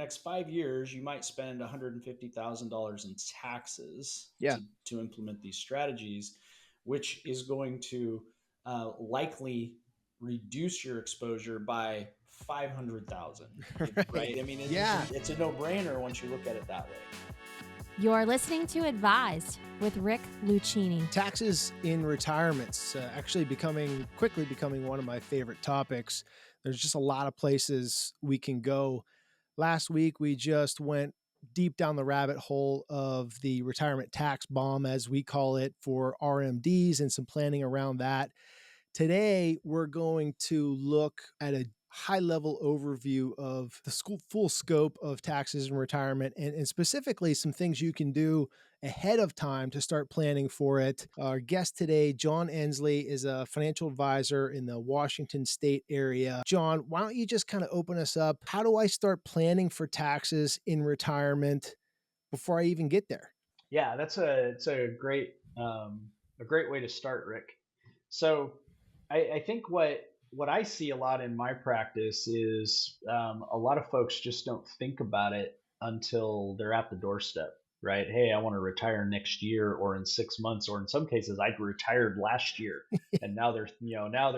next 5 years, you might spend $150,000 in taxes Yeah. to implement these strategies, which is going to likely reduce your exposure by 500,000. Right. Right? I mean, Yeah. it's a no brainer once you look at it that way. You're listening to Advised with Rick Lucchini. Taxes in retirement's actually quickly becoming one of my favorite topics. There's just a lot of places we can go. Last week, we just went deep down the rabbit hole of the retirement tax bomb, as we call it, for RMDs and some planning around that. Today, we're going to look at a high-level overview of the full scope of taxes in retirement and specifically some things you can do ahead of time to start planning for it. Our guest today, John Ensley, is a financial advisor in the Washington State area. John, why don't you just kind of open us up? How do I start planning for taxes in retirement before I even get there? Yeah, it's a great way to start, Rick. So I think what I see a lot in my practice is a lot of folks just don't think about it until they're at the doorstep, right? Hey, I want to retire next year or in 6 months, or in some cases, I retired last year, and now they're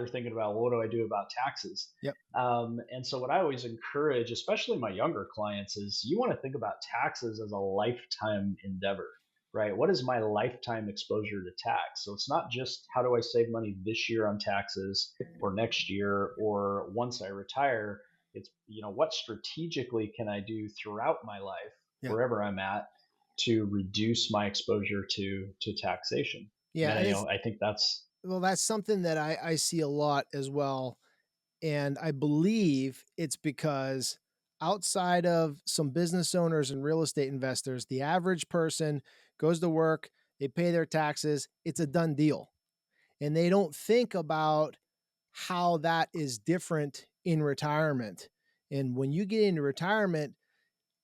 thinking about, well, what do I do about taxes? Yep. And so what I always encourage, especially my younger clients, is you want to think about taxes as a lifetime endeavor. Right? What is my lifetime exposure to tax? So it's not just how do I save money this year on taxes or next year or once I retire. It's, what strategically can I do throughout my life, Yeah. wherever I'm at, to reduce my exposure to taxation? Yeah. And I think that's something that I see a lot as well. And I believe it's because outside of some business owners and real estate investors, the average person goes to work, they pay their taxes, it's a done deal. And they don't think about how that is different in retirement. And when you get into retirement,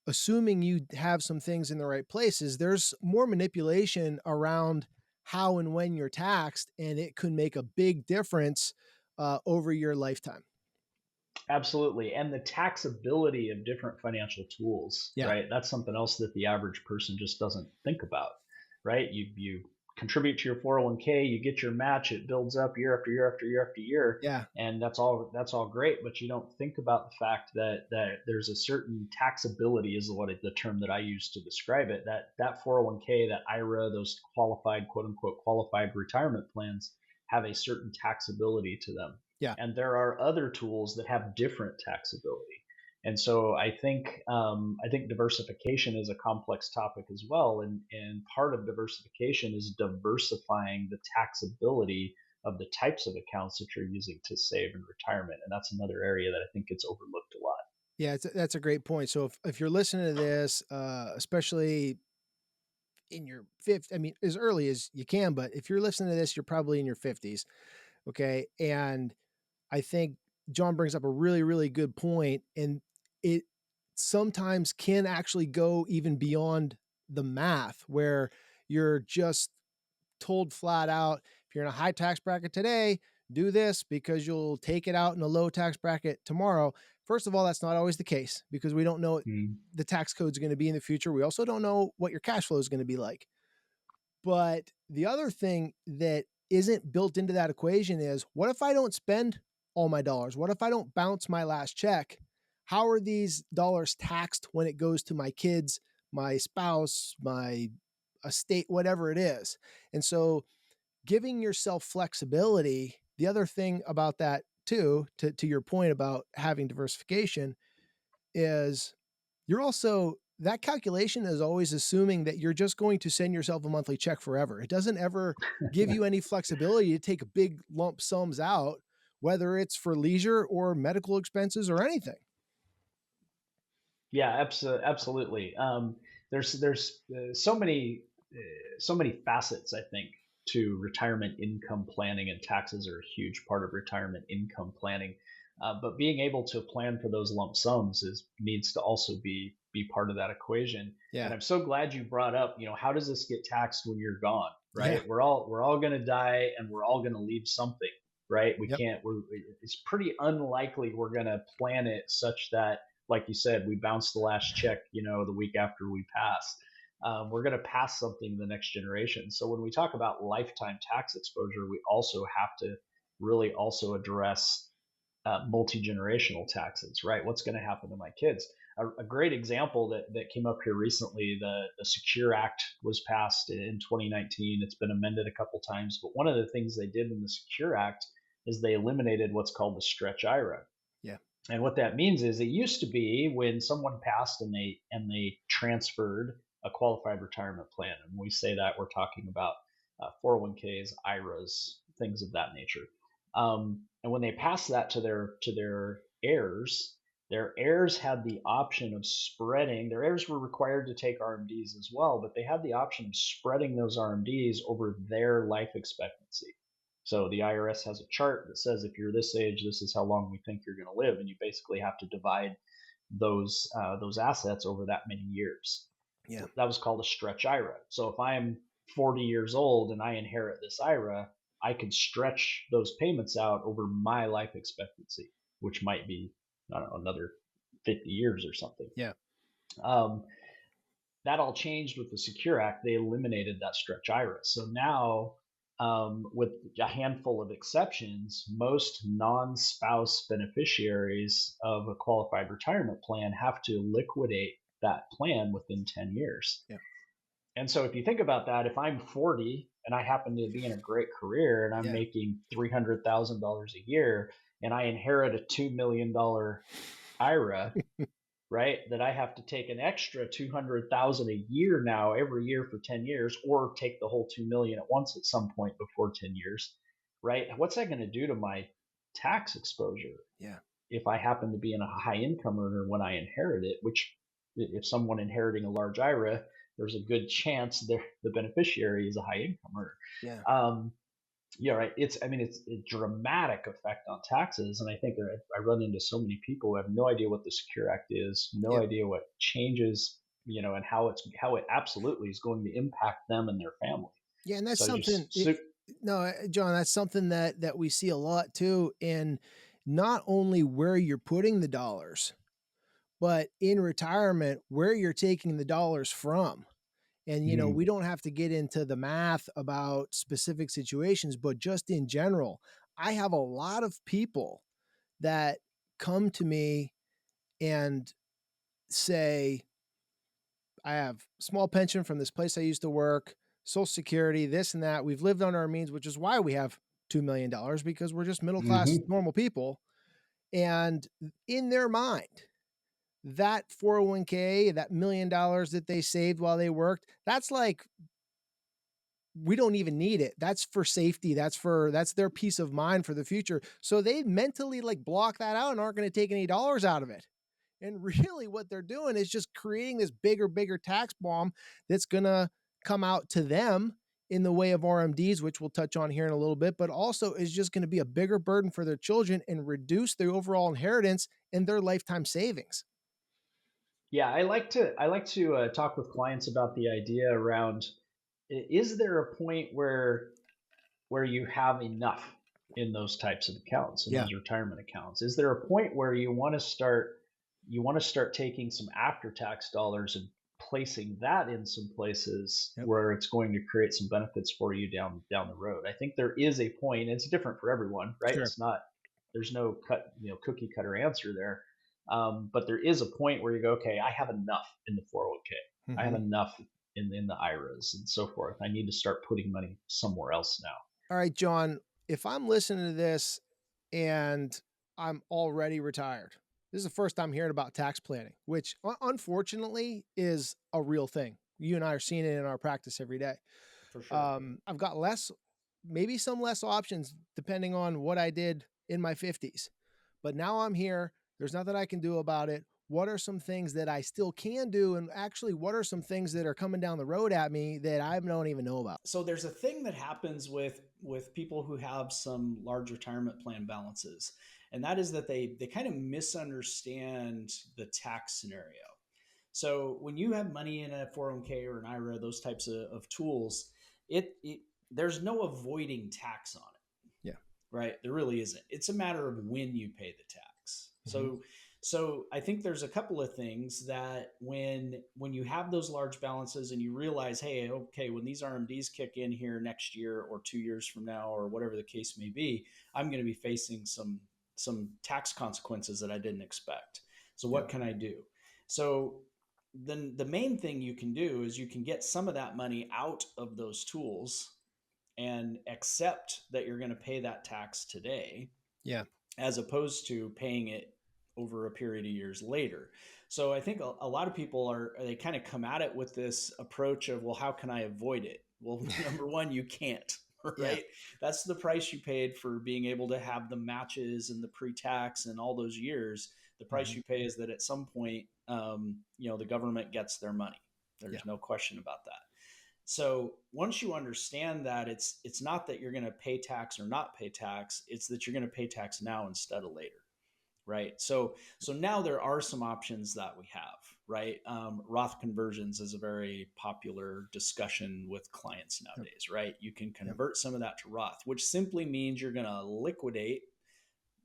assuming you have some things in the right places, there's more manipulation around how and when you're taxed, and it could make a big difference over your lifetime. absolutely. And the taxability of different financial tools, Yeah. right? That's something else that the average person just doesn't think about, right? You contribute to your 401k, you get your match, it builds up year after year after year after year. Yeah. And that's all great, but you don't think about the fact that there's a certain taxability is the term that I use to describe it. That 401k, that IRA, those qualified, quote unquote, qualified retirement plans have a certain taxability to them. Yeah. And there are other tools that have different taxability. And so I think diversification is a complex topic as well. And part of diversification is diversifying the taxability of the types of accounts that you're using to save in retirement. And that's another area that I think gets overlooked a lot. Yeah, that's a great point. So if you're listening to this, especially in your fifth, I mean, as early as you can, but if you're listening to this, you're probably in your 50s. Okay. And I think John brings up a really, really good point, and it sometimes can actually go even beyond the math where you're just told flat out, if you're in a high tax bracket today, do this because you'll take it out in a low tax bracket tomorrow. First of all, that's not always the case because we don't know what the tax code is going to be in the future. We also don't know what your cash flow is going to be like. But the other thing that isn't built into that equation is, what if I don't spend all my dollars? What if I don't bounce my last check? How are these dollars taxed when it goes to my kids, my spouse, my estate, whatever it is? And so giving yourself flexibility, the other thing about that too, to your point about having diversification, is that calculation is always assuming that you're just going to send yourself a monthly check forever. It doesn't ever give you any flexibility to take big lump sums out, whether it's for leisure or medical expenses or anything. Yeah, absolutely. There's so many facets, I think, to retirement income planning, and taxes are a huge part of retirement income planning. But being able to plan for those lump sums needs to also be part of that equation. Yeah. And I'm so glad you brought up, how does this get taxed when you're gone, right? Yeah. We're all going to die, and we're all going to leave something, right? It's pretty unlikely we're going to plan it such that like you said, we bounce the last check, the week after we pass. We're going to pass something to the next generation. So when we talk about lifetime tax exposure, we also have to really also address multi-generational taxes, right? What's going to happen to my kids? A great example that came up here recently, the Secure Act was passed in 2019. It's been amended a couple times, but one of the things they did in the Secure Act is they eliminated what's called the stretch IRA. Yeah. And what that means is it used to be when someone passed and they transferred a qualified retirement plan. And when we say that, we're talking about 401ks, IRAs, things of that nature. And when they passed that to their heirs, their heirs had the option of spreading. Their heirs were required to take RMDs as well, but they had the option of spreading those RMDs over their life expectancy. So the IRS has a chart that says if you're this age, this is how long we think you're going to live, and you basically have to divide those assets over that many years. Yeah. That was called a stretch IRA. So if I'm 40 years old and I inherit this IRA, I can stretch those payments out over my life expectancy, which might be, I don't know, another 50 years or something. Yeah. That all changed with the Secure Act. They eliminated that stretch IRA. So now, with a handful of exceptions, most non-spouse beneficiaries of a qualified retirement plan have to liquidate that plan within 10 years. Yeah. And so if you think about that, if I'm 40 and I happen to be in a great career and I'm making $300,000 a year and I inherit a $2 million IRA, right, that I have to take an extra 200,000 a year now every year for 10 years, or take the whole 2 million at once at some point before 10 years, right? What's that going to do to my tax exposure? Yeah. If I happen to be in a high income earner when I inherit it, which if someone inheriting a large IRA, there's a good chance the beneficiary is a high income earner. Yeah. Yeah, right. It's a dramatic effect on taxes, and I think I run into so many people who have no idea what the Secure Act is, no idea what changes, and how it absolutely is going to impact them and their family. Yeah, and that's So something. No, John, that's something that we see a lot too, in not only where you're putting the dollars, but in retirement where you're taking the dollars from. And we don't have to get into the math about specific situations, but just in general, I have a lot of people that come to me and say, I have small pension from this place I used to work, Social Security, this and that. We've lived on our means, which is why we have $2 million, because we're just middle class, normal people. And in their mind, that 401k, that $1 million that they saved while they worked, that's like, we don't even need it. That's for safety. That's their peace of mind for the future. So they mentally like block that out and aren't going to take any dollars out of it. And really what they're doing is just creating this bigger tax bomb that's going to come out to them in the way of RMDs, which we'll touch on here in a little bit, but also is just going to be a bigger burden for their children and reduce their overall inheritance and their lifetime savings. Yeah, I like to talk with clients about the idea around, is there a point where you have enough in those types of accounts, in those retirement accounts? Is there a point where you want to start taking some after tax dollars and placing that in some places where it's going to create some benefits for you down the road? I think there is a point. It's different for everyone, right? Sure. It's not, there's no cookie cutter answer there. But there is a point where you go, okay, I have enough in the 401k. I have enough in the IRAs and so forth. I need to start putting money somewhere else now. All right, John, if I'm listening to this and I'm already retired, this is the first time hearing about tax planning, which unfortunately is a real thing. You and I are seeing it in our practice every day. For sure. I've got maybe some less options depending on what I did in my 50s. But now I'm here. There's nothing I can do about it. What are some things that I still can do? And actually, what are some things that are coming down the road at me that I don't even know about? So there's a thing that happens with people who have some large retirement plan balances, and that is that they kind of misunderstand the tax scenario. So when you have money in a 401k or an IRA, those types of tools, there's no avoiding tax on it. Yeah. Right. There really isn't. It's a matter of when you pay the tax. So So I think there's a couple of things that when you have those large balances and you realize, hey, okay, when these RMDs kick in here next year or 2 years from now or whatever the case may be, I'm going to be facing some tax consequences that I didn't expect. So Yep. what can I do? So then the main thing you can do is you can get some of that money out of those tools and accept that you're going to pay that tax today Yeah. as opposed to paying it over a period of years later. So I think a lot of people they kind of come at it with this approach of, well, how can I avoid it? Well, number one, you can't, Yeah. right? That's the price you paid for being able to have the matches and the pre-tax and all those years. The price Mhm. you pay is that at some point, the government gets their money. Yeah. There's no question about that. So once you understand that, it's not that you're going to pay tax or not pay tax, it's that you're going to pay tax now instead of later, right? So now there are some options that we have, right? Roth conversions is a very popular discussion with clients Yep. nowadays, right? You can Yep. convert some of that to Roth, which simply means you're going to liquidate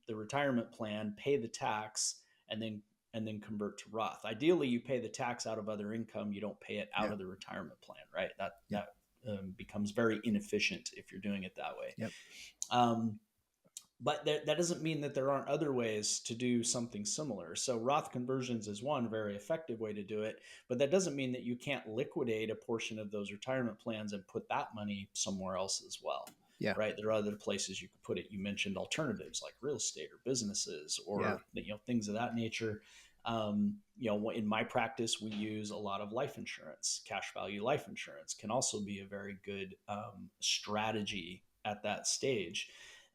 the retirement plan, pay the tax, and then convert to Roth. Ideally, you pay the tax out of other income. You don't pay it out Yeah. of the retirement plan, right? That Yep. that becomes very inefficient if you're doing it that way. Yep. Um, but that doesn't mean that there aren't other ways to do something similar. So Roth conversions is one very effective way to do it, but that doesn't mean that you can't liquidate a portion of those retirement plans and put that money somewhere else as well. Yeah. Right. There are other places you could put it. You mentioned alternatives like real estate or businesses or things of that nature. In my practice, we use a lot of life insurance. Cash value life insurance can also be a very good strategy at that stage.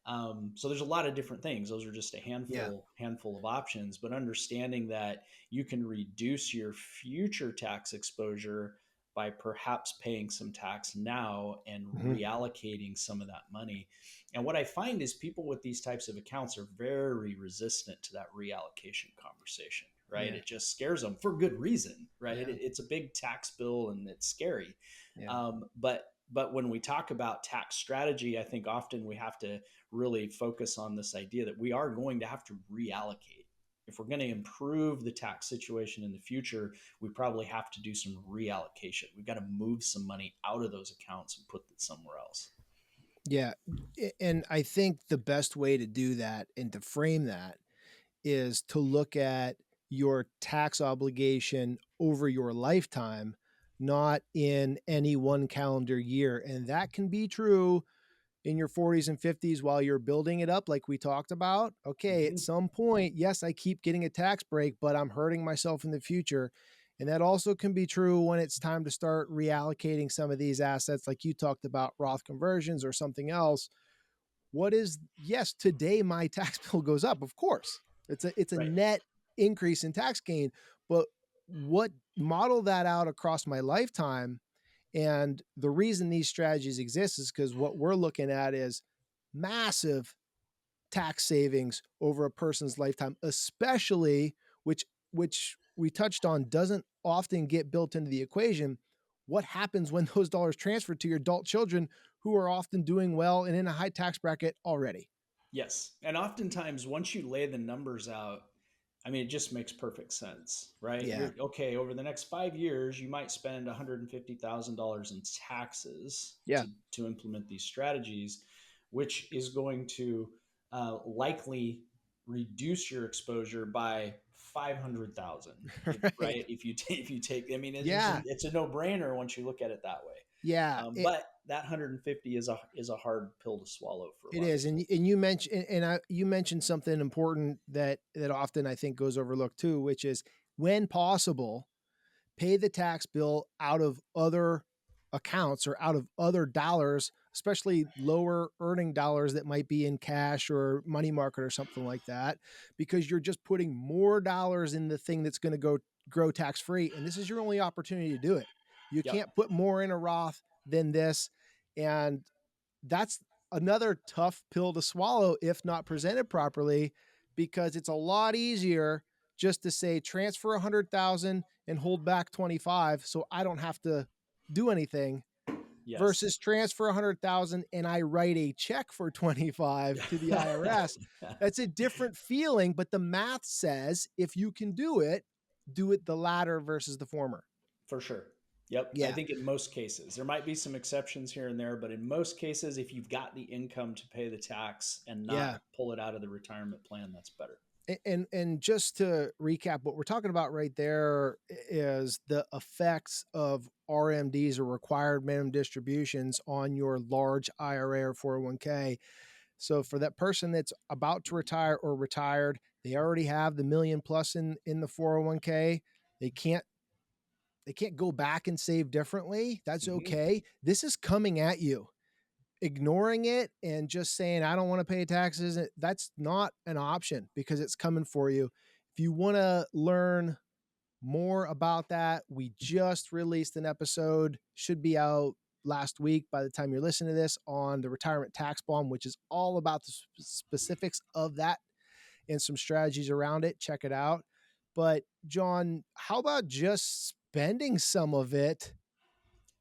So there's a lot of different things. Those are just a handful of options, but understanding that you can reduce your future tax exposure by perhaps paying some tax now and reallocating some of that money. And what I find is people with these types of accounts are very resistant to that reallocation conversation, right? Yeah. It just scares them for good reason, right? Yeah. It's a big tax bill and it's scary. Yeah. But when we talk about tax strategy, I think often we have to really focus on this idea that we are going to have to reallocate. If we're going to improve the tax situation in the future, we probably have to do some reallocation. We've got to move some money out of those accounts and put it somewhere else. Yeah. And I think the best way to do that and to frame that is to look at your tax obligation over your lifetime, not in any one calendar year. And that can be true in your 40s and 50s while you're building it up, like we talked about. Okay, at some point, yes, I keep getting a tax break, but I'm hurting myself in the future. And that also can be true when it's time to start reallocating some of these assets, like you talked about Roth conversions or something else. Yes, today my tax bill goes up. Of course, it's a Right. net increase in tax gain, but what model that out across my lifetime. And the reason these strategies exist is because what we're looking at is massive tax savings over a person's lifetime, especially which we touched on doesn't often get built into the equation. What happens when those dollars transfer to your adult children who are often doing well and in a high tax bracket already? Yes. And oftentimes, once you lay the numbers out, I mean, it just makes perfect sense, right? Yeah. You're okay. Over the next 5 years, you might spend $150,000 in taxes Yeah. to implement these strategies, which is going to likely reduce your exposure by 500,000. Right. Right? If you take, I mean, Yeah. it's a no brainer once you look at it that way. Yeah. But that 150 is a hard pill to swallow for a It lot of is, people. and you mentioned you mentioned something important that often I think goes overlooked too, which is when possible, pay the tax bill out of other accounts or out of other dollars, especially lower earning dollars that might be in cash or money market or something like that, because you're just putting more dollars in the thing that's going to go grow tax free, and this is your only opportunity to do it. You Yep. can't put more in a Roth than this, and that's another tough pill to swallow if not presented properly, because it's a lot easier just to say transfer 100,000 and hold back 25 so I don't have to do anything, Yes. versus transfer 100,000 and I write a check for 25 to the IRS. That's a different feeling, but the math says if you can do it the latter versus the former. For sure. Yep. I Yeah. think in most cases, there might be some exceptions here and there, but in most cases, if you've got the income to pay the tax and not Yeah. pull it out of the retirement plan, that's better. And just to recap, what we're talking about right there is the effects of RMDs or required minimum distributions on your large IRA or 401k. So for that person that's about to retire or retired, they already have the million plus in the 401k. They can't go back and save differently. That's okay. This is coming at you. Ignoring it and just saying, I don't want to pay taxes, that's not an option because it's coming for you. If you want to learn more about that, we just released an episode, should be out last week by the time you're listening to this, on the retirement tax bomb, which is all about the specifics of that and some strategies around it. Check it out. But John, how about just spending some of it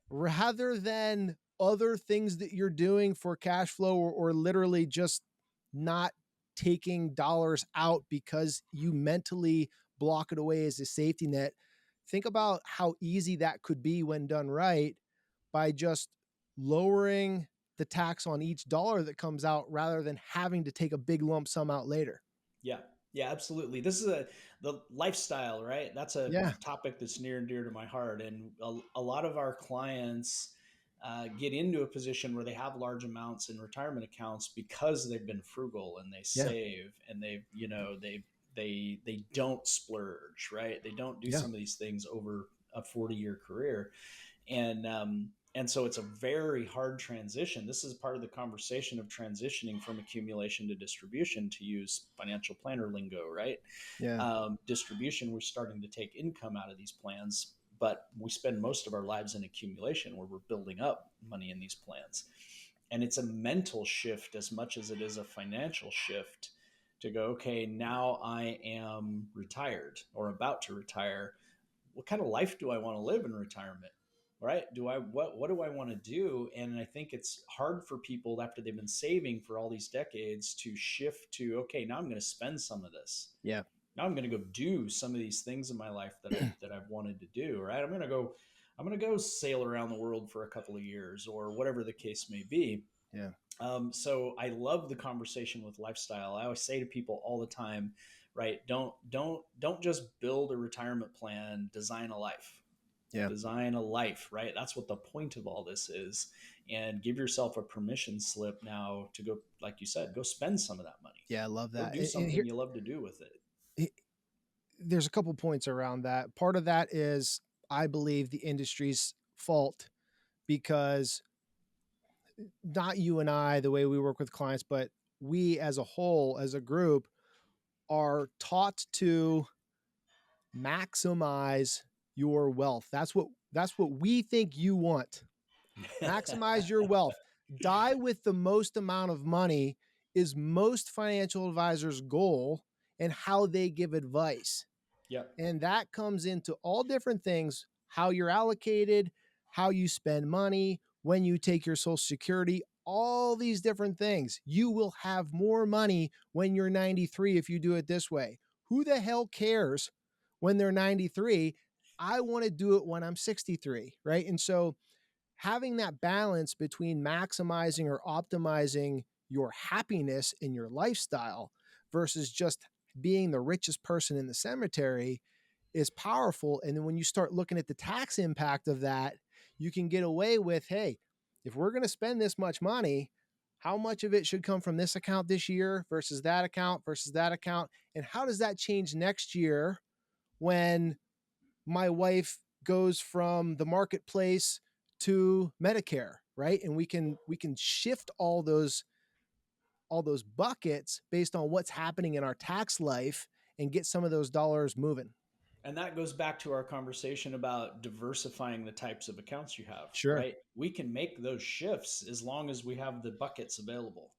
rather than other things that you're doing for cash flow, or literally just not taking dollars out because you mentally block it away as a safety net? Think about how easy that could be when done right by just lowering the tax on each dollar that comes out rather than having to take a big lump sum out later. Yeah. Yeah, absolutely. This is the lifestyle, right? That's a Yeah. topic that's near and dear to my heart. And a lot of our clients get into a position where they have large amounts in retirement accounts because they've been frugal and they Yeah. save and they don't splurge, right? They don't do Yeah. some of these things over a 40-year career. And so it's a very hard transition. This is part of the conversation of transitioning from accumulation to distribution, to use financial planner lingo, right? Yeah. Distribution, we're starting to take income out of these plans, but we spend most of our lives in accumulation where we're building up money in these plans. And it's a mental shift as much as it is a financial shift to go, okay, now I am retired or about to retire. What kind of life do I want to live in retirement? Right? What do I want to do? And I think it's hard for people after they've been saving for all these decades to shift to, okay, now I'm going to spend some of this. Yeah. Now I'm going to go do some of these things in my life that I've wanted to do, right? I'm going to go sail around the world for a couple of years or whatever the case may be. Yeah. So I love the conversation with lifestyle. I always say to people all the time, right? Don't just build a retirement plan, design a life. Yeah. Design a life, right? That's what the point of all this is. And give yourself a permission slip now to go, like you said, go spend some of that money. Yeah. I love Go that. do something you love to do with it. There's a couple points around that. Part of that is, I believe, the industry's fault because not you and I, the way we work with clients, but we as a whole, as a group, are taught to maximize your wealth. That's what we think you want. Maximize your wealth. Die with the most amount of money is most financial advisors' goal and how they give advice. Yep. And that comes into all different things: how you're allocated, how you spend money, when you take your Social Security, all these different things. You will have more money when you're 93 if you do it this way. Who the hell cares when they're 93? I want to do it when I'm 63, right? And so having that balance between maximizing or optimizing your happiness in your lifestyle versus just being the richest person in the cemetery is powerful. And then when you start looking at the tax impact of that, you can get away with, hey, if we're going to spend this much money, how much of it should come from this account this year versus that account versus that account? And how does that change next year when my wife goes from the marketplace to Medicare, right? And we can shift all those buckets based on what's happening in our tax life and get some of those dollars moving. And that goes back to our conversation about diversifying the types of accounts you have, Sure. right? We can make those shifts as long as we have the buckets available,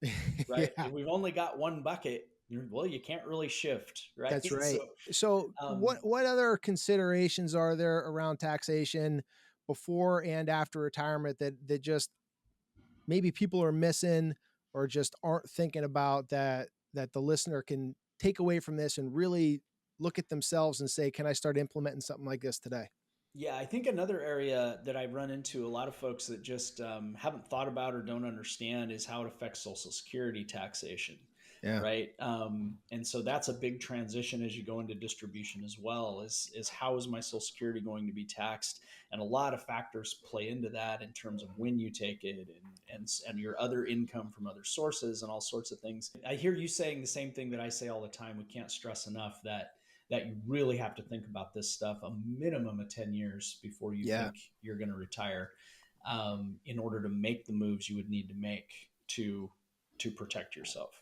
right? Yeah. If we've only got one bucket, well, you can't really shift, right? That's right. So what other considerations are there around taxation before and after retirement that just maybe people are missing or just aren't thinking about that the listener can take away from this and really look at themselves and say, can I start implementing something like this today? Yeah, I think another area that I run into a lot of folks that just haven't thought about or don't understand is how it affects Social Security taxation, Yeah. right? And so that's a big transition as you go into distribution as well. Is how is my Social Security going to be taxed? And a lot of factors play into that in terms of when you take it and your other income from other sources and all sorts of things. I hear you saying the same thing that I say all the time. We can't stress enough that you really have to think about this stuff a minimum of 10 years before you Yeah. think you're going to retire, in order to make the moves you would need to make to protect yourself.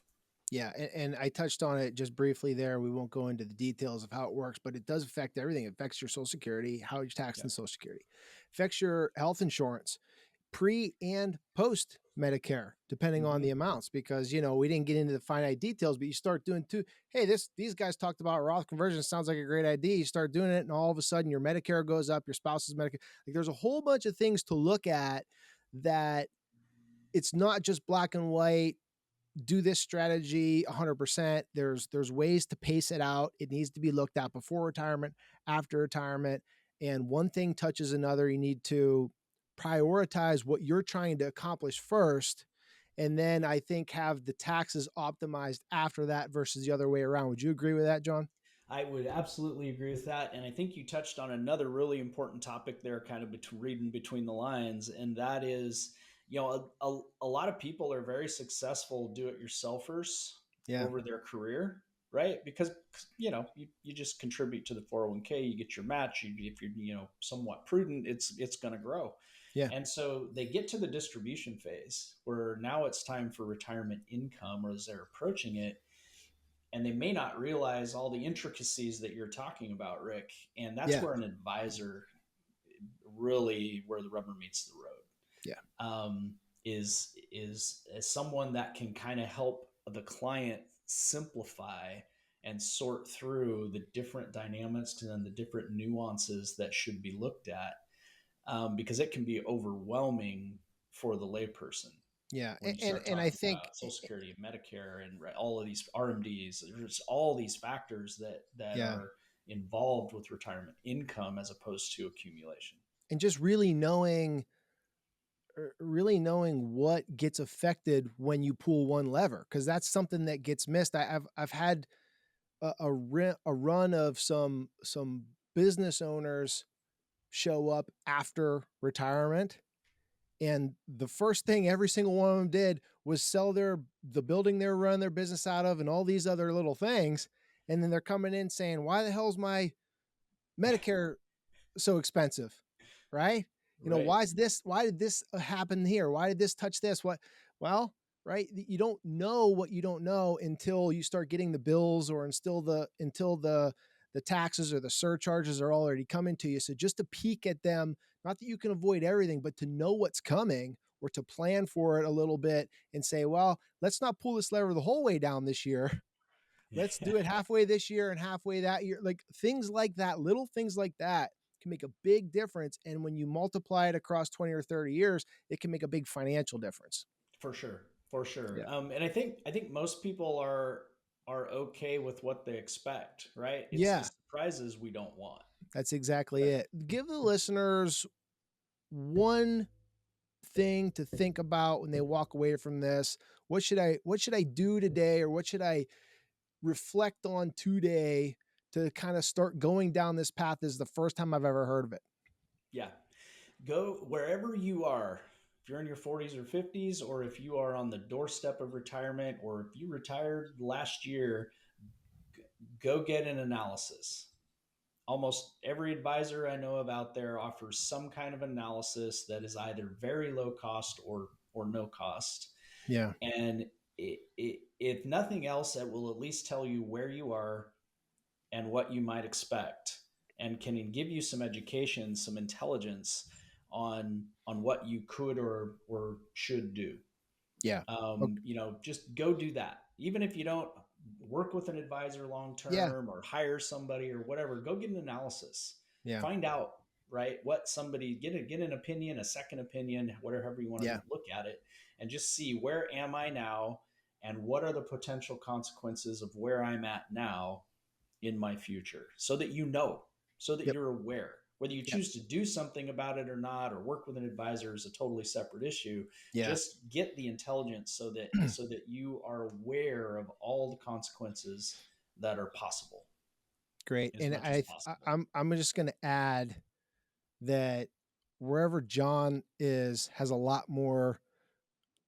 Yeah, and I touched on it just briefly there. We won't go into the details of how it works, but it does affect everything. It affects your Social Security, how you're taxed Yeah. in Social Security, affects your health insurance, pre and post Medicare, depending on Mm-hmm. the amounts. Because we didn't get into the finite details, but you start doing too. Hey, these guys talked about Roth conversion. Sounds like a great idea. You start doing it, and all of a sudden your Medicare goes up, your spouse's Medicare. Like there's a whole bunch of things to look at that. It's not just black and white, do this strategy 100%. There's ways to pace it out. It needs to be looked at before retirement, after retirement, and one thing touches another. You need to prioritize what you're trying to accomplish first, and then I think have the taxes optimized after that versus the other way around. Would you agree with that, John? I would absolutely agree with that. And I think you touched on another really important topic there, kind of reading between the lines. And that is, a lot of people are very successful do it yourselfers Yeah. over their career, right? Because, you just contribute to the 401k, you get your match. If you're, somewhat prudent, it's going to grow. Yeah. And so they get to the distribution phase where now it's time for retirement income, or as they're approaching it, and they may not realize all the intricacies that you're talking about, Rick. And that's Yeah. where an advisor really, where the rubber meets the road. Yeah. Is as someone that can kind of help the client simplify and sort through the different dynamics and the different nuances that should be looked at, because it can be overwhelming for the layperson Yeah. when you start And I talking think about Social Security and Medicare and all of these RMDs. There's all these factors that yeah. are involved with retirement income as opposed to accumulation. And just really knowing what gets affected when you pull one lever, because that's something that gets missed. I've had a run of some business owners show up after retirement, and the first thing every single one of them did was sell the building they were running their business out of and all these other little things, and then they're coming in saying, why the hell's my Medicare so expensive, right? Right. Why did this happen here? Why did this touch this? Well, right. You don't know what you don't know until you start getting the bills, or until the taxes or the surcharges are already coming to you. So just to peek at them, not that you can avoid everything, but to know what's coming, or to plan for it a little bit and say, well, let's not pull this lever the whole way down this year. Let's do it halfway this year and halfway that year. Like things like that, little things like that can make a big difference. And when you multiply it across 20 or 30 years, it can make a big financial difference. For sure. For sure. Yeah. And I think most people are okay with what they expect, right? It's the Yeah, surprises we don't want. that's exactly Right. it. Give the listeners one thing to think about when they walk away from this. What should I do today, or what should I reflect on today to kind of start going down this path? This is the first time I've ever heard of it. Yeah. Go wherever you are. If you're in your 40s or 50s, or if you are on the doorstep of retirement, or if you retired last year, go get an analysis. Almost every advisor I know of out there offers some kind of analysis that is either very low cost or no cost. Yeah. And if nothing else, it will at least tell you where you are and what you might expect, and can give you some education, some intelligence on what you could or should do. Yeah. Okay. Just go do that. Even if you don't work with an advisor long Yeah. term or hire somebody or whatever, go get an analysis. Yeah. Find out right? What somebody get an opinion, a second opinion, whatever you want to Yeah. look at it, and just see where am I now, and what are the potential consequences of where I'm at now in my future, so that you know, so that Yep. you're aware. Whether you Yep. choose to do something about it or not, or work with an advisor, is a totally separate issue. Yeah. Just get the intelligence so that you are aware of all the consequences that are possible Great. as And much as possible. I'm just going to add that wherever John is has a lot more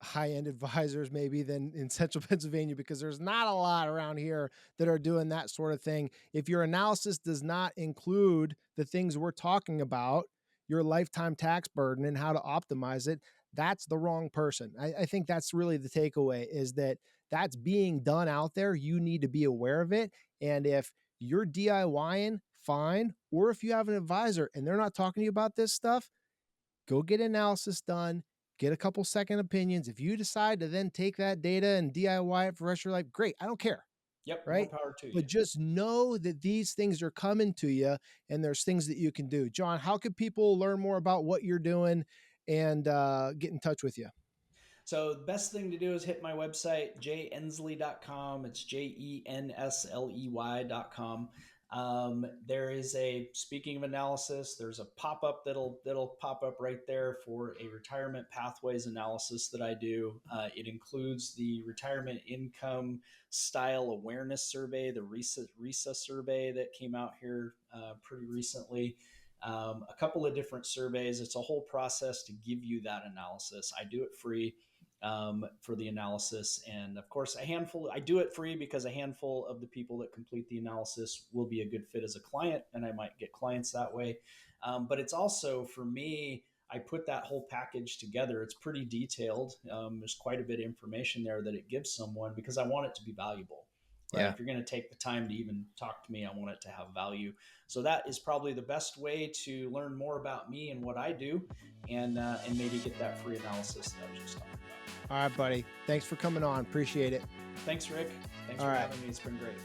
high-end advisors maybe than in central Pennsylvania, because there's not a lot around here that are doing that sort of thing. If your analysis does not include the things we're talking about, your lifetime tax burden and how to optimize it, that's the wrong person. I think that's really the takeaway, is that that's being done out there. You need to be aware of it. And if you're DIYing, fine. Or if you have an advisor and they're not talking to you about this stuff, go get analysis done, get a couple second opinions. If you decide to then take that data and DIY it for the rest of your life, great. I don't care. Yep, more Right. power to you. But just know that these things are coming to you and there's things that you can do. John, how can people learn more about what you're doing and get in touch with you? So the best thing to do is hit my website, jensley.com. It's jensley.com. There is a, speaking of analysis, there's a pop-up that'll pop up right there for a retirement pathways analysis that I do. It includes the retirement income style awareness survey, the RISA survey that came out here pretty recently. A couple of different surveys. It's a whole process to give you that analysis. I do it free for the analysis. And of course, I do it free because a handful of the people that complete the analysis will be a good fit as a client, and I might get clients that way. But it's also, for me, I put that whole package together. It's pretty detailed. There's quite a bit of information there that it gives someone, because I want it to be valuable. Right. Yeah. If you're going to take the time to even talk to me, I want it to have value. So that is probably the best way to learn more about me and what I do, and maybe get that free analysis that I was just talking about. All right, buddy. Thanks for coming on. Appreciate it. Thanks, Rick. Thanks All for right. having me. It's been great.